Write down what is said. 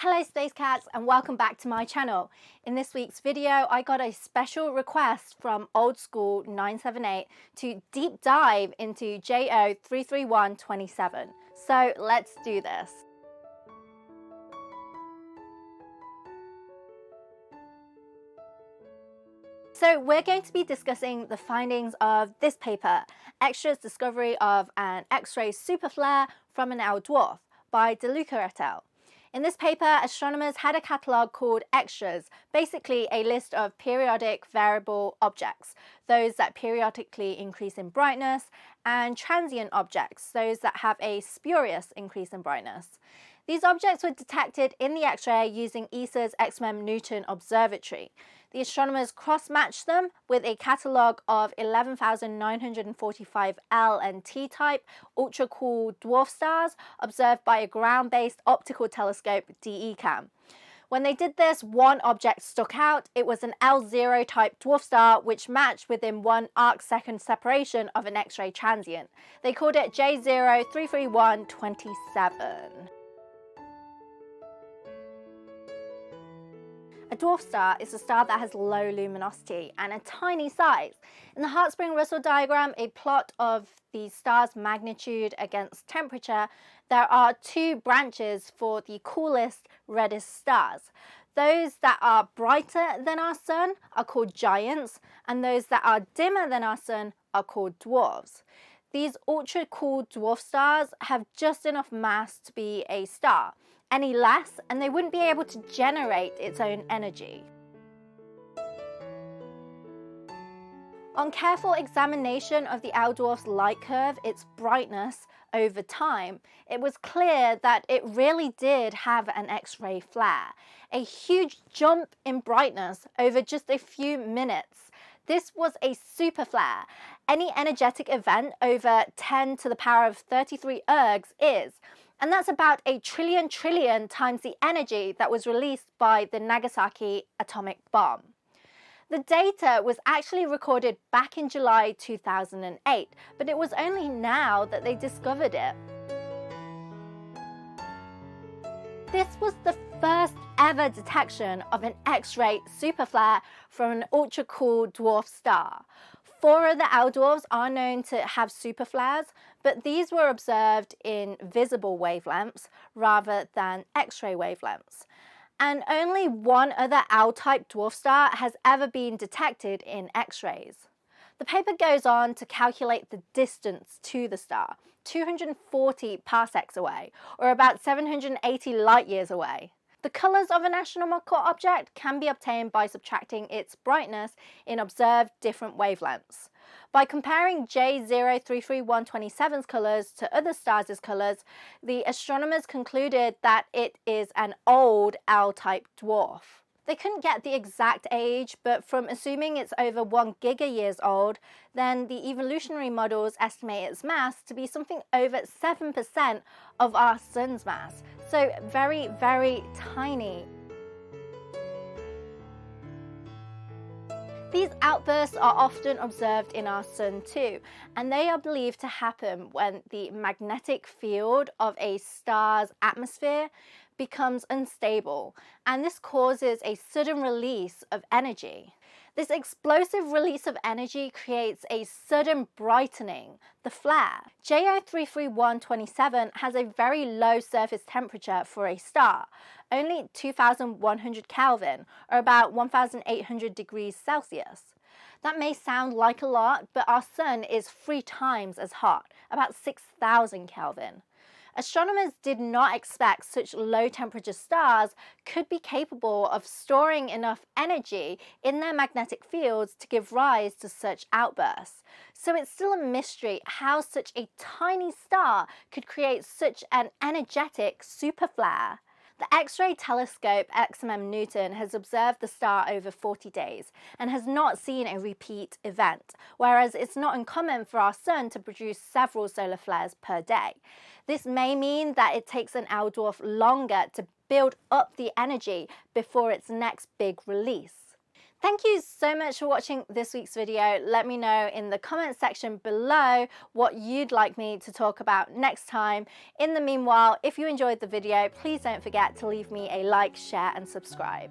Hello Space Cats and welcome back to my channel. In this week's video I got a special request from Old School 978 to deep dive into J0331-27. So let's do this. So we're going to be discussing the findings of this paper, Extra's Discovery of an X-ray Superflare from an L dwarf by De Luca et al. In this paper, astronomers had a catalogue called Extras, basically a list of periodic variable objects, those that periodically increase in brightness, and transient objects, those that have a spurious increase in brightness. These objects were detected in the X-ray using ESA's XMM Newton Observatory. The astronomers cross-matched them with a catalogue of 11,945 L and T type ultra-cool dwarf stars observed by a ground-based optical telescope DE-CAM. When they did this, one object stuck out. It was an L0 type dwarf star which matched within 1 arc-second separation of an X-ray transient. They called it J0331-27. A dwarf star is a star that has low luminosity and a tiny size. In the hertzsprung-russell diagram, a plot of the star's magnitude against temperature, there are two branches for the coolest, reddest stars. Those that are brighter than our sun are called giants, and those that are dimmer than our sun are called dwarfs. These ultra-cool dwarf stars have just enough mass to be a star. Any less and they wouldn't be able to generate its own energy. On careful examination of the L dwarf's light curve, its brightness over time, it was clear that it really did have an X-ray flare, a huge jump in brightness over just a few minutes. This was a superflare. Any energetic event over 10 to the power of 33 ergs is. And that's about a trillion times the energy that was released by the Nagasaki atomic bomb. The data was actually recorded back in July 2008, but it was only now that they discovered it. This was the first ever detection of an X-ray superflare from an ultra-cool dwarf star. 4 other L dwarfs are known to have superflares, but these were observed in visible wavelengths rather than X-ray wavelengths. And only 1 other L-type dwarf star has ever been detected in X-rays. The paper goes on to calculate the distance to the star, 240 parsecs away, or about 780 light years away. The colours of an astronomical object can be obtained by subtracting its brightness in observed different wavelengths. By comparing J0331-27's colours to other stars' colours, the astronomers concluded that it is an old L-type dwarf. They couldn't get the exact age, but from assuming it's over 1 giga-years old, then the evolutionary models estimate its mass to be something over 7% of our sun's mass. So very, very tiny. These outbursts are often observed in our sun too, and they are believed to happen when the magnetic field of a star's atmosphere becomes unstable, and this causes a sudden release of energy. This explosive release of energy creates a sudden brightening, the flare. J0331-27 has a very low surface temperature for a star, only 2100 Kelvin, or about 1800 degrees Celsius. That may sound like a lot, but our sun is 3 times as hot, about 6000 Kelvin. Astronomers did not expect such low temperature stars could be capable of storing enough energy in their magnetic fields to give rise to such outbursts. So it's still a mystery how such a tiny star could create such an energetic superflare. The X-ray telescope XMM Newton has observed the star over 40 days and has not seen a repeat event, whereas it's not uncommon for our sun to produce several solar flares per day. This may mean that it takes an L dwarf longer to build up the energy before its next big release. Thank you so much for watching this week's video. Let me know in the comment section below what you'd like me to talk about next time. In the meanwhile, if you enjoyed the video, please don't forget to leave me a like, share and subscribe.